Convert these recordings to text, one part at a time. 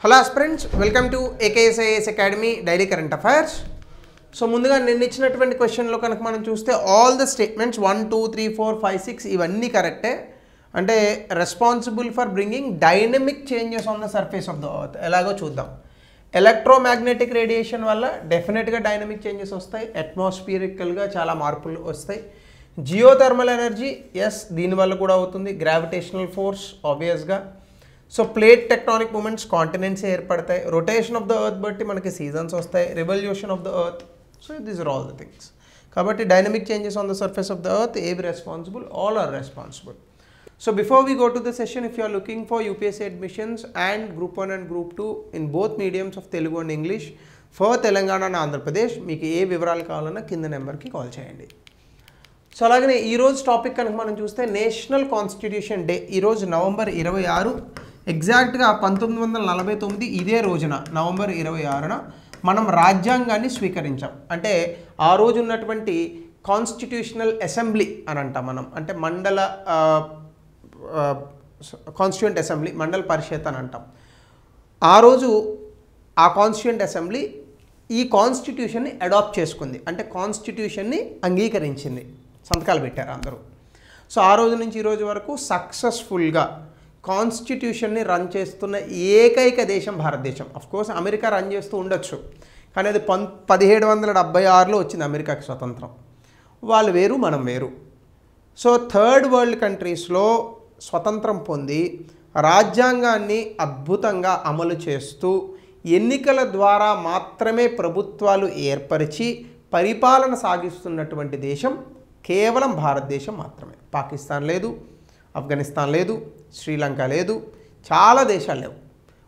Hello aspirants, welcome to AKSIAS academy daily current affairs. So ముందుగా నేను ఇచ్చినటువంటి క్వశ్చన్లో కనుక మనం చూస్తే ఆల్ ద స్టేట్మెంట్స్ 1, 2, 3, 4, 5, 6 ఇవన్నీ కరెక్టే. అంటే responsible for bringing dynamic changes on the surface of the earth ఎలాగో చూద్దాం. ఎలక్ట్రోమాగ్నెటిక్ రేడియేషన్ వల్ల డెఫినెట్గా డైనమిక్ చేంజెస్ వస్తాయి. అట్మాస్ఫియరికల్గా చాలా మార్పులు వస్తాయి. జియోథర్మల్ ఎనర్జీ ఎస్ దీనివల్ల కూడా అవుతుంది. గ్రావిటేషనల్ ఫోర్స్ ఆబ్వియస్గా. So plate tectonic movements continents ఏర్పడతాయి. రొటేషన్ ఆఫ్ ద ఎర్త్ బట్టి మనకి సీజన్స్ వస్తాయి. Revolution of the earth. So these are all the things. కాబట్టి dynamic changes on the surface of the earth ఏవి responsible? All are responsible. So before we go to the session, if you are looking for UPSC admissions and Group 1 and Group 2 in both mediums of Telugu and English for Telangana and Andhra Pradesh, మీకు ఏ వివరాలు కావాలన్నా కింద నెంబర్కి call చేయండి. So అలాగనే ఈరోజు topic కనుక మనం చూస్తే నేషనల్ కాన్స్టిట్యూషన్ డే. ఈరోజు నవంబర్ 26, ఎగ్జాక్ట్గా 1949 ఇదే రోజున నవంబర్ 26న మనం రాజ్యాంగాన్ని స్వీకరించాం. అంటే ఆ రోజు ఉన్నటువంటి కాన్స్టిట్యూషనల్ అసెంబ్లీ అని అంటాం మనం. అంటే మండల కాన్స్టిట్యూయెంట్ అసెంబ్లీ, మండల పరిషత్ అని అంటాం. ఆ రోజు ఆ కాన్స్టిట్యూయెంట్ అసెంబ్లీ ఈ కాన్స్టిట్యూషన్ని అడాప్ట్ చేసుకుంది. అంటే కాన్స్టిట్యూషన్ని అంగీకరించింది, సంతకాలు పెట్టారు అందరూ. సో ఆ రోజు నుంచి ఈ రోజు వరకు సక్సెస్ఫుల్గా కాన్స్టిట్యూషన్ని రన్ చేస్తున్న ఏకైక దేశం భారతదేశం. అఫ్కోర్స్ అమెరికా రన్ చేస్తూ ఉండొచ్చు, కానీ అది 1776లో వచ్చింది అమెరికాకి స్వతంత్రం. వాళ్ళు వేరు, మనం వేరు. సో థర్డ్ వరల్డ్ కంట్రీస్లో స్వతంత్రం పొంది రాజ్యాంగాన్ని అద్భుతంగా అమలు చేస్తూ ఎన్నికల ద్వారా మాత్రమే ప్రభుత్వాలు ఏర్పరిచి పరిపాలన సాగిస్తున్నటువంటి దేశం కేవలం భారతదేశం మాత్రమే. పాకిస్తాన్ లేదు, ఆఫ్ఘనిస్తాన్ లేదు, శ్రీలంక లేదు, చాలా దేశాలు లేవు.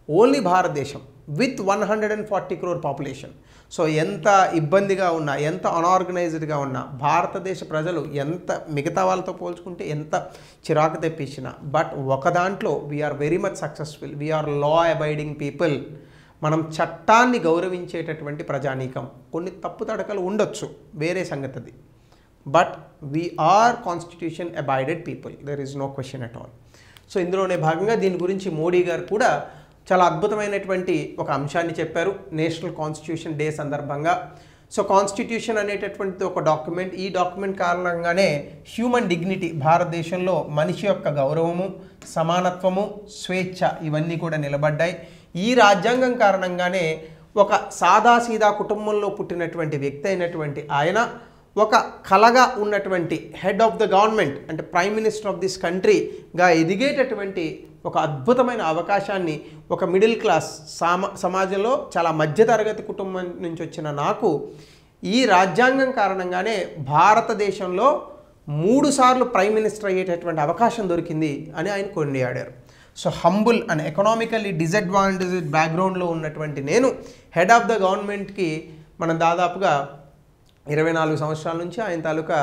ఓన్లీ భారతదేశం విత్ 140 crore పాపులేషన్. సో ఎంత ఇబ్బందిగా ఉన్నా, ఎంత అన్ఆర్గనైజ్డ్గా ఉన్నా, భారతదేశ ప్రజలు ఎంత మిగతా వాళ్ళతో పోల్చుకుంటే ఎంత చిరాకు తెప్పించినా, బట్ ఒక దాంట్లో we are very much successful. We are law abiding people. మనం చట్టాన్ని గౌరవించేటటువంటి ప్రజానీకం. కొన్ని తప్పు తడకలు ఉండొచ్చు, వేరే సంగతి అది. But we are constitution abided people. There is no question at all. So ఇందులోనే భాగంగా దీని గురించి మోడీ గారు కూడా చాలా అద్భుతమైనటువంటి ఒక అంశాన్ని చెప్పారు నేషనల్ కాన్స్టిట్యూషన్ డే సందర్భంగా. సో కాన్స్టిట్యూషన్ అనేటటువంటి ఒక డాక్యుమెంట్. ఈ డాక్యుమెంట్ కారణంగానే హ్యూమన్ డిగ్నిటీ, భారతదేశంలో మనిషి యొక్క గౌరవము, సమానత్వము, స్వేచ్ఛ ఇవన్నీ కూడా నిలబడ్డాయి. ఈ రాజ్యాంగం కారణంగానే ఒక సాదాసీదా కుటుంబంలో పుట్టినటువంటి వ్యక్తి అయినటువంటి ఆయన ఒక కలగా ఉన్నటువంటి హెడ్ ఆఫ్ ద గవర్నమెంట్, అంటే ప్రైమ్ మినిస్టర్ ఆఫ్ దిస్ కంట్రీగా ఎదిగేటటువంటి ఒక అద్భుతమైన అవకాశాన్ని ఒక మిడిల్ క్లాస్ సమాజంలో చాలా మధ్యతరగతి కుటుంబం నుంచి వచ్చిన నాకు ఈ రాజ్యాంగం కారణంగానే భారతదేశంలో 3 సార్లు ప్రైమ్ మినిస్టర్ అయ్యేటటువంటి అవకాశం దొరికింది అని ఆయన కొనియాడారు. So humble and economically disadvantaged బ్యాక్గ్రౌండ్లో ఉన్నటువంటి నేను హెడ్ ఆఫ్ ద గవర్నమెంట్కి మనం దాదాపుగా 24 సంవత్సరాల నుంచి ఆయన తాలూకా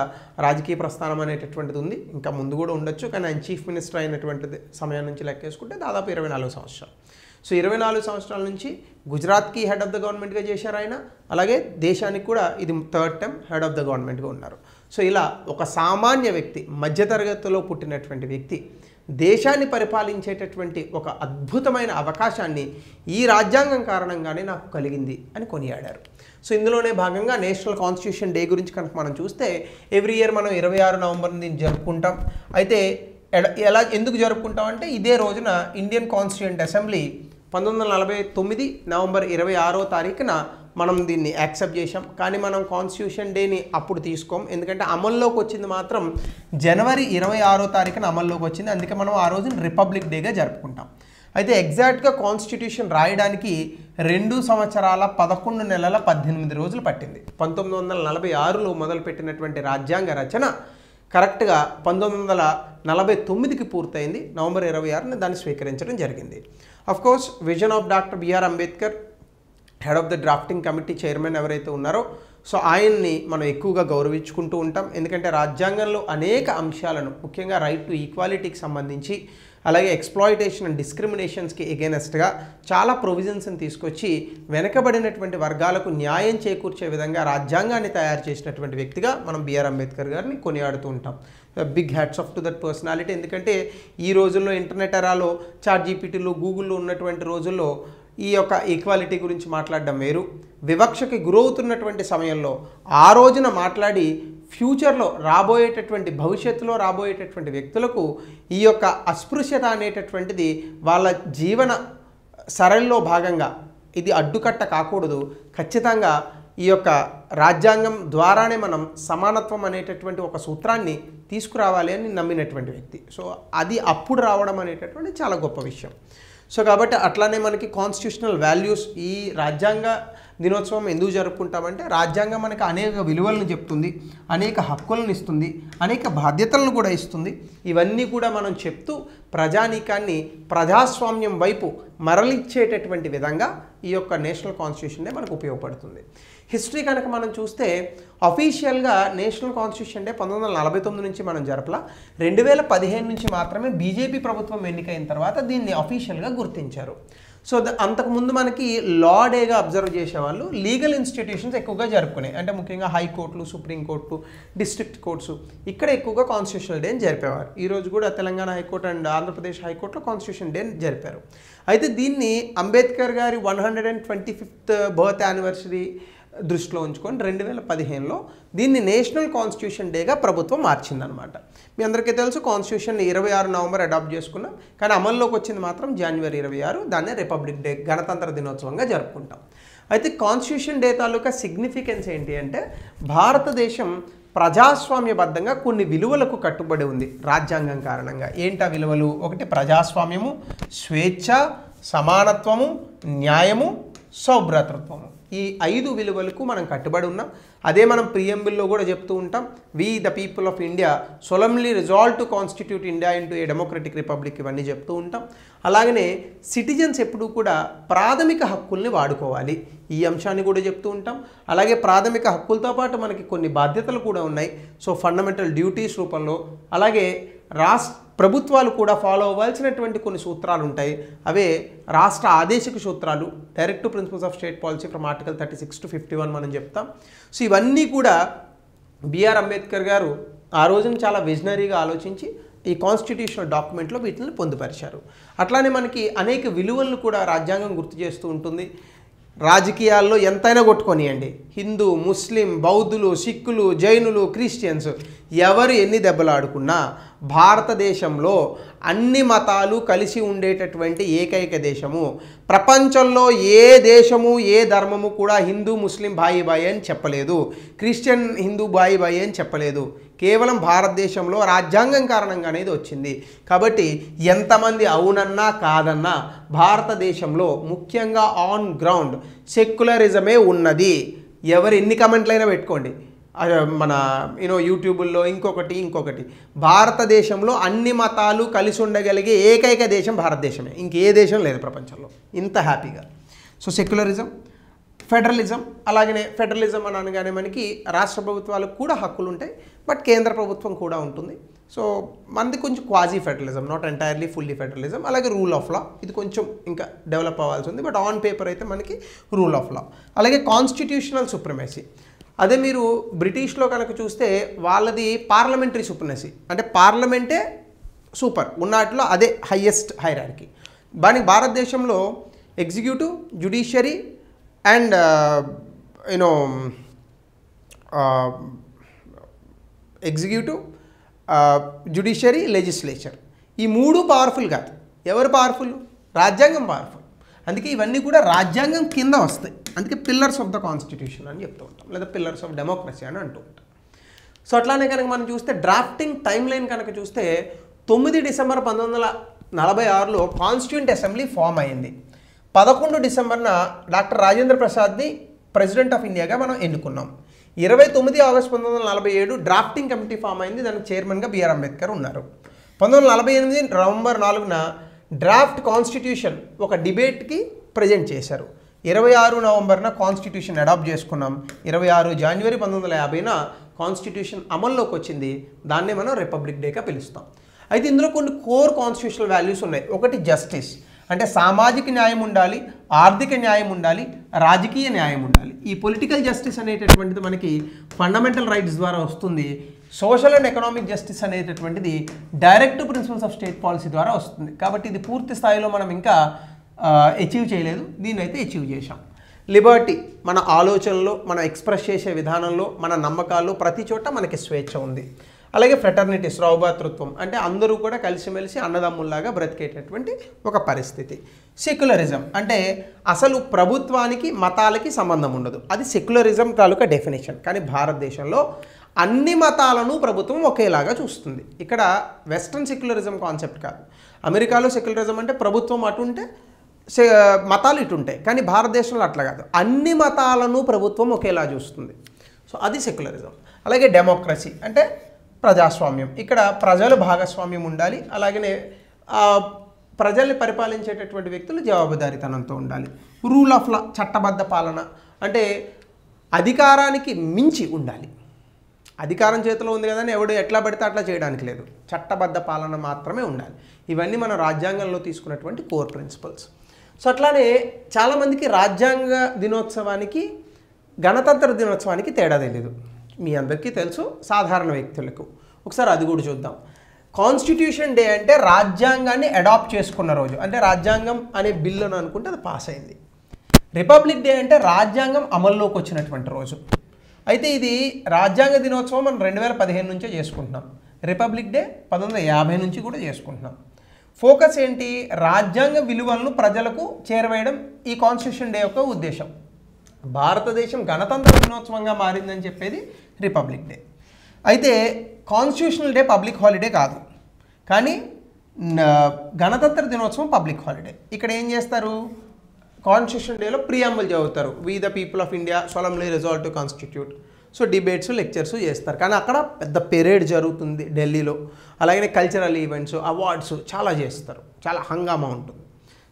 రాజకీయ ప్రస్థానం అనేటటువంటిది ఉంది. ఇంకా ముందు కూడా ఉండొచ్చు, కానీ ఆయన చీఫ్ మినిస్టర్ అయినటువంటి సమయం నుంచి లెక్కేసుకుంటే దాదాపు 24 సంవత్సరాలు. సో 24 సంవత్సరాల నుంచి గుజరాత్కి హెడ్ ఆఫ్ ద గవర్నమెంట్గా చేశారు ఆయన. అలాగే దేశానికి కూడా ఇది third time head of the గవర్నమెంట్గా ఉన్నారు. సో ఇలా ఒక సామాన్య వ్యక్తి, మధ్యతరగతిలో పుట్టినటువంటి వ్యక్తి దేశాన్ని పరిపాలించేటటువంటి ఒక అద్భుతమైన అవకాశాన్ని ఈ రాజ్యాంగం కారణంగానే నాకు కలిగింది అని కొనియాడారు. సో ఇందులోనే భాగంగా నేషనల్ కాన్స్టిట్యూషన్ డే గురించి కనుక మనం చూస్తే ఎవ్రీ ఇయర్ మనం 26 నవంబర్ని దీన్ని జరుపుకుంటాం. అయితే ఎందుకు జరుపుకుంటాం అంటే ఇదే రోజున ఇండియన్ కాన్స్టిట్యూయెంట్ అసెంబ్లీ 1949 నవంబర్ 26వ తారీఖున మనం దీన్ని యాక్సెప్ట్ చేసాం. కానీ మనం కాన్స్టిట్యూషన్ డేని అప్పుడు తీసుకోం, ఎందుకంటే అమల్లోకి వచ్చింది మాత్రం జనవరి 26వ తారీఖున అమల్లోకి వచ్చింది. అందుకే మనం ఆ రోజున రిపబ్లిక్ డేగా జరుపుకుంటాం. అయితే ఎగ్జాక్ట్గా కాన్స్టిట్యూషన్ రాయడానికి 2 సంవత్సరాల 11 నెలల 18 రోజులు పట్టింది. 1946లో మొదలుపెట్టినటువంటి రాజ్యాంగ రచన కరెక్ట్గా 1949కి పూర్తయింది. నవంబర్ 26న దాన్ని స్వీకరించడం జరిగింది. Of course vision of doctor BR Ambedkar, head of the drafting committee chairman ఎవరైతే ఉన్నారో, సో ఆయన్ని మనం ఎక్కువగా గౌరవించుకుంటూ ఉంటాం. ఎందుకంటే రాజ్యాంగంలో అనేక అంశాలను, ముఖ్యంగా రైట్ టు ఈక్వాలిటీకి సంబంధించి, అలాగే ఎక్స్ప్లాయిటేషన్ అండ్ డిస్క్రిమినేషన్స్కి ఎగెనెస్ట్గా చాలా ప్రొవిజన్స్ని తీసుకొచ్చి వెనకబడినటువంటి వర్గాలకు న్యాయం చేకూర్చే విధంగా రాజ్యాంగాన్ని తయారు చేసినటువంటి వ్యక్తిగా మనం బిఆర్ అంబేద్కర్ గారిని కొనియాడుతూ ఉంటాం. Big hats off to that personality. ఎందుకంటే ఈ రోజుల్లో ఇంటర్నెట్ ఎరాలో చాట్ జీపీటీలు, గూగుల్లో ఉన్నటువంటి రోజుల్లో ఈ యొక్క ఈక్వాలిటీ గురించి మాట్లాడడం వేరు. వివక్షకి గురవుతున్నటువంటి సమయంలో ఆ రోజున మాట్లాడి ఫ్యూచర్లో రాబోయేటటువంటి భవిష్యత్తులో రాబోయేటటువంటి వ్యక్తులకు ఈ యొక్క అస్పృశ్యత అనేటటువంటిది వాళ్ళ జీవన సరళిలో భాగంగా ఇది అడ్డుకట్ట కాకూడదు. ఖచ్చితంగా ఈ యొక్క రాజ్యాంగం ద్వారానే మనం సమానత్వం అనేటటువంటి ఒక సూత్రాన్ని తీసుకురావాలి అని నమ్మినటువంటి వ్యక్తి. సో అది అప్పుడు రావడం అనేటటువంటి చాలా గొప్ప విషయం. సో కాబట్టి అట్లానే మనకి కాన్స్టిట్యూషనల్ వాల్యూస్, ఈ రాజ్యాంగ దినోత్సవం ఎందుకు జరుపుకుంటామంటే రాజ్యాంగం మనకి అనేక విలువలను చెప్తుంది, అనేక హక్కులను ఇస్తుంది, అనేక బాధ్యతలను కూడా ఇస్తుంది. ఇవన్నీ కూడా మనం చెప్తూ ప్రజానీకాన్ని ప్రజాస్వామ్యం వైపు మరలిచ్చేటటువంటి విధంగా ఈ యొక్క నేషనల్ కాన్స్టిట్యూషన్ డే మనకు ఉపయోగపడుతుంది. హిస్టరీ కనుక మనం చూస్తే అఫీషియల్గా నేషనల్ కాన్స్టిట్యూషన్ డే 1949 నుంచి మనం జరపలా, 2015 నుంచి మాత్రమే బీజేపీ ప్రభుత్వం ఎన్నికైన తర్వాత దీన్ని అఫీషియల్గా గుర్తించారు. సో అంతకుముందు మనకి లా డేగా అబ్జర్వ్ చేసేవాళ్ళు లీగల్ ఇన్స్టిట్యూషన్స్ ఎక్కువగా జరుపుకునే, అంటే ముఖ్యంగా హైకోర్టులు, సుప్రీంకోర్టు, డిస్ట్రిక్ట్ కోర్ట్స్ ఇక్కడ ఎక్కువగా కాన్స్టిట్యూషనల్ డేని జరిపేవారు. ఈరోజు కూడా తెలంగాణ హైకోర్టు అండ్ ఆంధ్రప్రదేశ్ హైకోర్టులో కాన్స్టిట్యూషన్ డేని జరిపారు. అయితే దీన్ని అంబేద్కర్ గారి 125th బర్త్ యానివర్సరీ దృష్టిలో ఉంచుకొని 2015లో దీన్ని నేషనల్ కాన్స్టిట్యూషన్ డేగా ప్రభుత్వం మార్చిందనమాట. మీ అందరికీ తెలుసు కాన్స్టిట్యూషన్ 26 నవంబర్ అడాప్ట్ చేసుకున్నాం, కానీ అమల్లోకి వచ్చింది మాత్రం జనవరి 26, దాన్నే రిపబ్లిక్ డే, గణతంత్ర దినోత్సవంగా జరుపుకుంటాం. అయితే కాన్స్టిట్యూషన్ డే తాలూకా సిగ్నిఫికెన్స్ ఏంటి అంటే భారతదేశం ప్రజాస్వామ్యబద్ధంగా కొన్ని విలువలకు కట్టుబడి ఉంది రాజ్యాంగం కారణంగా. ఏంటా విలువలు? ఒకటి ప్రజాస్వామ్యము, స్వేచ్ఛ, సమానత్వము, న్యాయము, సౌభ్రాతృత్వము. ఈ 5 విలువలకు మనం కట్టుబడి ఉన్నాం. అదే మనం ప్రియంబుల్లో కూడా చెప్తూ ఉంటాం, we the people of India solemnly resolve to constitute India into a democratic republic, ఇవన్నీ చెప్తూ ఉంటాం. అలాగనే సిటిజన్స్ ఎప్పుడూ కూడా ప్రాథమిక హక్కుల్ని వాడుకోవాలి, ఈ అంశాన్ని కూడా చెప్తూ ఉంటాం. అలాగే ప్రాథమిక హక్కులతో పాటు మనకి కొన్ని బాధ్యతలు కూడా ఉన్నాయి. సో ఫండమెంటల్ డ్యూటీస్ రూపంలో, అలాగే ప్రభుత్వాలు కూడా ఫాలో అవ్వాల్సినటువంటి కొన్ని సూత్రాలు ఉంటాయి. అవే రాష్ట్ర ఆదేశిక సూత్రాలు, direct principles of state policy from article 36 to 51 మనం చెప్తాం. సో ఇవన్నీ కూడా బిఆర్ అంబేద్కర్ గారు ఆ రోజున చాలా విజనరీగా ఆలోచించి ఈ కాన్స్టిట్యూషనల్ డాక్యుమెంట్లో వీటిని పొందుపరిచారు. అట్లానే మనకి అనేక విలువలను కూడా రాజ్యాంగం గుర్తు చేస్తూ ఉంటుంది. రాజకీయాల్లో ఎంతైనా కొట్టుకొనియండి, హిందూ, ముస్లిం, బౌద్ధులు, సిక్కులు, జైనులు, క్రిస్టియన్స్ ఎవరు ఎన్ని దెబ్బలాడుకున్నా భారతదేశంలో అన్ని మతాలు కలిసి ఉండేటటువంటి ఏకైక దేశము. ప్రపంచంలో ఏ దేశము, ఏ ధర్మము కూడా హిందూ ముస్లిం బాయి బాయి అని చెప్పలేదు, క్రిస్టియన్ హిందూ బాయి బాయి అని చెప్పలేదు. కేవలం భారతదేశంలో రాజ్యాంగం కారణంగా అనేది వచ్చింది. కాబట్టి ఎంతమంది అవునన్నా కాదన్నా భారతదేశంలో ముఖ్యంగా ఆన్ గ్రౌండ్ సెక్యులరిజమే ఉన్నది. ఎవరు ఎన్ని కమెంట్లైనా పెట్టుకోండి, మన యూట్యూబుల్లో ఇంకొకటి భారతదేశంలో అన్ని మతాలు కలిసి ఉండగలిగే ఏకైక దేశం భారతదేశమే, ఇంకే దేశం లేదు ప్రపంచంలో ఇంత హ్యాపీగా. సో సెక్యులరిజం, ఫెడరలిజం, అలాగనే ఫెడరలిజం అని అనగానే మనకి రాష్ట్ర ప్రభుత్వాలకు కూడా హక్కులు ఉంటాయి, బట్ కేంద్ర ప్రభుత్వం కూడా ఉంటుంది. సో మనది కొంచెం quasi federalism, not entirely fully federalism. అలాగే రూల్ ఆఫ్ లా, ఇది కొంచెం ఇంకా డెవలప్ అవ్వాల్సి ఉంది, బట్ ఆన్ పేపర్ అయితే మనకి రూల్ ఆఫ్ లా. అలాగే కాన్స్టిట్యూషనల్ సుప్రమసీ, అదే మీరు బ్రిటిష్లో కనుక చూస్తే వాళ్ళది పార్లమెంటరీ సుప్రమసీ, అంటే పార్లమెంటే సూపర్ ఉన్నట్లో అదే హైయెస్ట్ హైరార్కీ. భారతదేశంలో executive, judiciary and executive, judiciary, legislature, ఈ 3 పవర్ఫుల్ కాదు. ఎవరు పవర్ఫుల్? రాజ్యాంగం పవర్ఫుల్. అందుకే ఇవన్నీ కూడా రాజ్యాంగం కింద వస్తాయి. అందుకే పిల్లర్స్ ఆఫ్ ద కాన్స్టిట్యూషన్ అని చెప్తూ ఉంటాం, లేదా పిల్లర్స్ ఆఫ్ డెమోక్రసీ అని అంటూ ఉంటాం. సో అట్లానే కనుక మనం చూస్తే డ్రాఫ్టింగ్ టైం లైన్ కనుక చూస్తే 9 డిసెంబర్ 1946లో కాన్స్టిట్యూంట్ అసెంబ్లీ ఫామ్ అయింది. 11 డిసెంబర్న డాక్టర్ రాజేంద్ర ప్రసాద్ని ప్రెసిడెంట్ ఆఫ్ ఇండియాగా మనం ఎన్నుకున్నాం. 29 ఆగస్టు 1947 డ్రాఫ్టింగ్ కమిటీ ఫామ్ అయింది, దానికి చైర్మన్గా బిఆర్ అంబేద్కర్ ఉన్నారు. 1948 నవంబర్ 4న డ్రాఫ్ట్ కాన్స్టిట్యూషన్ ఒక డిబేట్కి ప్రజెంట్ చేశారు. 26 నవంబర్న కాన్స్టిట్యూషన్ అడాప్ట్ చేసుకున్నాం. 26 జనవరి 1950న కాన్స్టిట్యూషన్ అమల్లోకి వచ్చింది. దాన్నే మనం రిపబ్లిక్ డేగా పిలుస్తాం. అయితే ఇందులో కొన్ని కోర్ కాన్స్టిట్యూషనల్ వాల్యూస్ ఉన్నాయి. ఒకటి జస్టిస్, అంటే సామాజిక న్యాయం ఉండాలి, ఆర్థిక న్యాయం ఉండాలి, రాజకీయ న్యాయం ఉండాలి. ఈ పొలిటికల్ జస్టిస్ అనేటటువంటిది మనకి ఫండమెంటల్ రైట్స్ ద్వారా వస్తుంది. సోషల్ అండ్ ఎకనామిక్ జస్టిస్ అనేటటువంటిది direct principles of state policy ద్వారా వస్తుంది. కాబట్టి ఇది పూర్తి స్థాయిలో మనం ఇంకా అచీవ్ చేయలేదు, దీన్ని అయితే అచీవ్ చేశాం. లిబర్టీ, మన ఆలోచనలో, మనం ఎక్స్ప్రెస్ చేసే విధానంలో, మన నమ్మకాల్లో ప్రతి చోట మనకి స్వేచ్ఛ ఉంది. అలాగే ఫ్రెటర్నిటీ, సౌభ్రాతృత్వం, అంటే అందరూ కూడా కలిసిమెలిసి అన్నదమ్ముల్లాగా బ్రతికేటటువంటి ఒక పరిస్థితి. సెక్యులరిజం అంటే అసలు ప్రభుత్వానికి మతాలకి సంబంధం ఉండదు, అది సెక్యులరిజం తాలూకా డెఫినేషన్. కానీ భారతదేశంలో అన్ని మతాలను ప్రభుత్వం ఒకేలాగా చూస్తుంది. ఇక్కడ వెస్ట్రన్ సెక్యులరిజం కాన్సెప్ట్ కాదు. అమెరికాలో సెక్యులరిజం అంటే ప్రభుత్వం అటు ఉంటే మతాలు ఇటు ఉంటాయి, కానీ భారతదేశంలో అట్లా కాదు, అన్ని మతాలను ప్రభుత్వం ఒకేలా చూస్తుంది. సో అది సెక్యులరిజం. అలాగే డెమోక్రసీ అంటే ప్రజాస్వామ్యం, ఇక్కడ ప్రజలు భాగస్వామ్యం ఉండాలి, అలాగనే ప్రజల్ని పరిపాలించేటటువంటి వ్యక్తులు జవాబుదారీతనంతో ఉండాలి. రూల్ ఆఫ్ లా, చట్టబద్ధ పాలన, అంటే అధికారానికి మించి ఉండాలి. అధికారం చేతిలో ఉంది కదా అని ఎవడు ఎట్లా పడితే అట్లా చేయడానికి లేదు, చట్టబద్ధ పాలన మాత్రమే ఉండాలి. ఇవన్నీ మన రాజ్యాంగంలో తీసుకున్నటువంటి కోర్ ప్రిన్సిపల్స్. సో అట్లానే చాలామందికి రాజ్యాంగ దినోత్సవానికి గణతంత్ర దినోత్సవానికి తేడా తెలియదు. మీ అందరికీ తెలుసు, సాధారణ వ్యక్తులకు. ఒకసారి అది కూడా చూద్దాం. కాన్స్టిట్యూషన్ డే అంటే రాజ్యాంగాన్ని అడాప్ట్ చేసుకున్న రోజు, అంటే రాజ్యాంగం అనే బిల్లును అనుకుంటే అది పాస్ అయింది. రిపబ్లిక్ డే అంటే రాజ్యాంగం అమల్లోకి వచ్చినటువంటి రోజు. అయితే ఇది రాజ్యాంగ దినోత్సవం మనం 2015 నుంచే చేసుకుంటున్నాం. రిపబ్లిక్ డే 1950 నుంచి కూడా చేసుకుంటున్నాం. ఫోకస్ ఏంటి? రాజ్యాంగ విలువలను ప్రజలకు చేరవేయడం ఈ కాన్స్టిట్యూషన్ డే యొక్క ఉద్దేశం. భారతదేశం గణతంత్ర దినోత్సవంగా మారిందని చెప్పేది రిపబ్లిక్ డే. అయితే కాన్స్టిట్యూషనల్ డే పబ్లిక్ హాలిడే కాదు, కానీ గణతంత్ర దినోత్సవం పబ్లిక్ హాలిడే. ఇక్కడ ఏం చేస్తారు? కాన్స్టిట్యూషన్ డేలో ప్రియాంబుల్ చదువుతారు, we the people of India solemnly resolve to constitute. So debates, lectures చేస్తారు, కానీ అక్కడ పెద్ద పెరేడ్ జరుగుతుంది ఢిల్లీలో. అలాగే కల్చరల్ ఈవెంట్స్, అవార్డ్స్ చాలా చేస్తారు, చాలా హంగామా ఉంటుంది.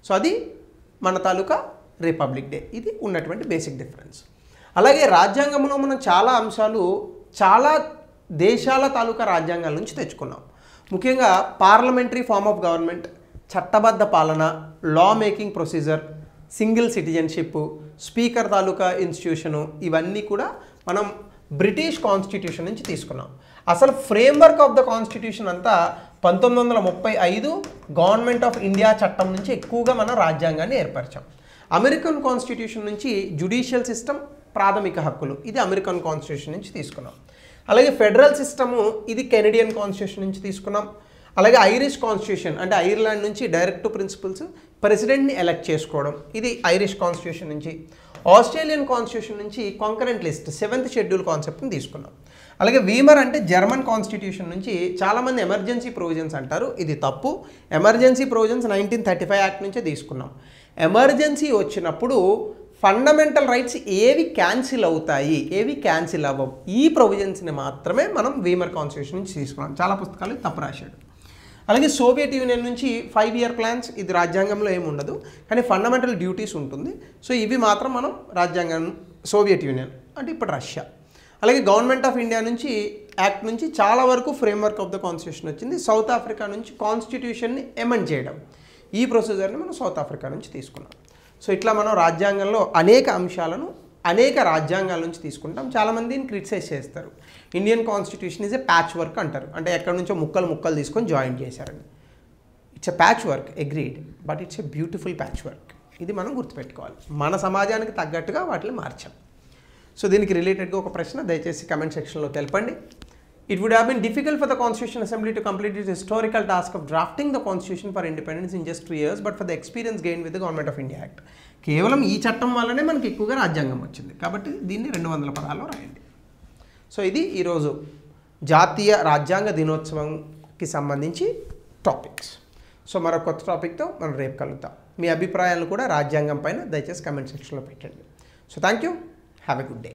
సో అది మన తాలూకా రిపబ్లిక్ డే. ఇది ఉన్నటువంటి బేసిక్ డిఫరెన్స్. అలాగే రాజ్యాంగంలో మనం చాలా అంశాలు చాలా దేశాల తాలూకా రాజ్యాంగాల నుంచి తెచ్చుకున్నాం. ముఖ్యంగా పార్లమెంటరీ ఫార్మ్ ఆఫ్ గవర్నమెంట్, చట్టబద్ధ పాలన, law making procedure, single citizenship, speaker తాలూకా ఇన్స్టిట్యూషను, ఇవన్నీ కూడా మనం బ్రిటిష్ కాన్స్టిట్యూషన్ నుంచి తీసుకున్నాం. అసలు ఫ్రేమ్వర్క్ ఆఫ్ ద కాన్స్టిట్యూషన్ అంతా 1935 గవర్నమెంట్ ఆఫ్ ఇండియా చట్టం నుంచి ఎక్కువగా మనం రాజ్యాంగాన్ని ఏర్పరిచాం. అమెరికన్ కాన్స్టిట్యూషన్ నుంచి జ్యుడిషియల్ సిస్టమ్, ప్రాథమిక హక్కులు, ఇది అమెరికన్ కాన్స్టిట్యూషన్ నుంచి తీసుకున్నాం. అలాగే ఫెడరల్ సిస్టము, ఇది కెనడియన్ కాన్స్టిట్యూషన్ నుంచి తీసుకున్నాం. అలాగే ఐరిష్ కాన్స్టిట్యూషన్ అంటే ఐర్లాండ్ నుంచి డైరెక్ట్ ప్రిన్సిపల్స్, ప్రెసిడెంట్ని ఎలక్ట్ చేసుకోవడం, ఇది ఐరిష్ కాన్స్టిట్యూషన్ నుంచి. ఆస్ట్రేలియన్ కాన్స్టిట్యూషన్ నుంచి కాంకరెంట్ లిస్ట్, 7th షెడ్యూల్ కాన్సెప్ట్ని తీసుకున్నాం. అలాగే వీమర్ అంటే జర్మన్ కాన్స్టిట్యూషన్ నుంచి చాలామంది ఎమర్జెన్సీ ప్రొవిజన్స్ అంటారు, ఇది తప్పు. ఎమర్జెన్సీ ప్రొవిజన్స్ 1935 యాక్ట్ నుంచే తీసుకున్నాం. ఎమర్జెన్సీ వచ్చినప్పుడు ఫండమెంటల్ రైట్స్ ఏవి క్యాన్సిల్ అవుతాయి, ఏవి క్యాన్సిల్ అవ్వవు, ఈ ప్రొవిజన్స్ని మాత్రమే మనం వీమర్ కాన్స్టిట్యూషన్ నుంచి తీసుకున్నాం. చాలా పుస్తకాలు తప్పు రాశాడు. అలాగే సోవియట్ యూనియన్ నుంచి 5 year ప్లాన్స్, ఇది రాజ్యాంగంలో ఏమి ఉండదు, కానీ ఫండమెంటల్ డ్యూటీస్ ఉంటుంది. సో ఇవి మాత్రం మనం రాజ్యాంగం. సోవియట్ యూనియన్ అంటే ఇప్పుడు రష్యా. అలాగే గవర్నమెంట్ ఆఫ్ ఇండియా నుంచి యాక్ట్ నుంచి చాలా వరకు ఫ్రేమ్వర్క్ ఆఫ్ ద కాన్స్టిట్యూషన్ వచ్చింది. సౌత్ ఆఫ్రికా నుంచి కాన్స్టిట్యూషన్ని ఎమెండ్ చేయడం, ఈ ప్రొసీజర్ని మనం సౌత్ ఆఫ్రికా నుంచి తీసుకున్నాం. సో ఇట్లా మనం రాజ్యాంగంలో అనేక అంశాలను అనేక రాజ్యాంగాల నుంచి తీసుకుంటాం. చాలామంది దీన్ని క్రిటిసైజ్ చేస్తారు. Indian constitution is a patch work అంటారు, అంటే ఎక్కడి నుంచో ముక్కలు తీసుకొని జాయిన్ చేశారని. It's a patch work, agreed, but it's a beautiful patch work. ఇది మనం గుర్తుపెట్టుకోవాలి. మన సమాజానికి తగ్గట్టుగా వాటిని మార్చాం. సో దీనికి రిలేటెడ్గా ఒక ప్రశ్న దయచేసి కమెంట్ సెక్షన్లో తెలపండి. It would have been difficult for the Constitution Assembly to complete its historical task of drafting the Constitution for independence in just 2 years, but for the experience gained with the Government of India Act. కేవలం ఈ చట్టం వల్లనే మనకి ఎక్కువగా రాజ్యాంగం వచ్చింది, కాబట్టి దీన్ని 200 పదాల్లో రాయండి. సో ఇది ఈరోజు జాతీయ రాజ్యాంగ దినోత్సవంకి సంబంధించి టాపిక్స్. సో మరొక కొత్త టాపిక్తో మనం రేపు కలుద్దాం. మీ అభిప్రాయాలను కూడా రాజ్యాంగం పైన దయచేసి కమెంట్ సెక్షన్లో పెట్టండి. So thank you, have a good day.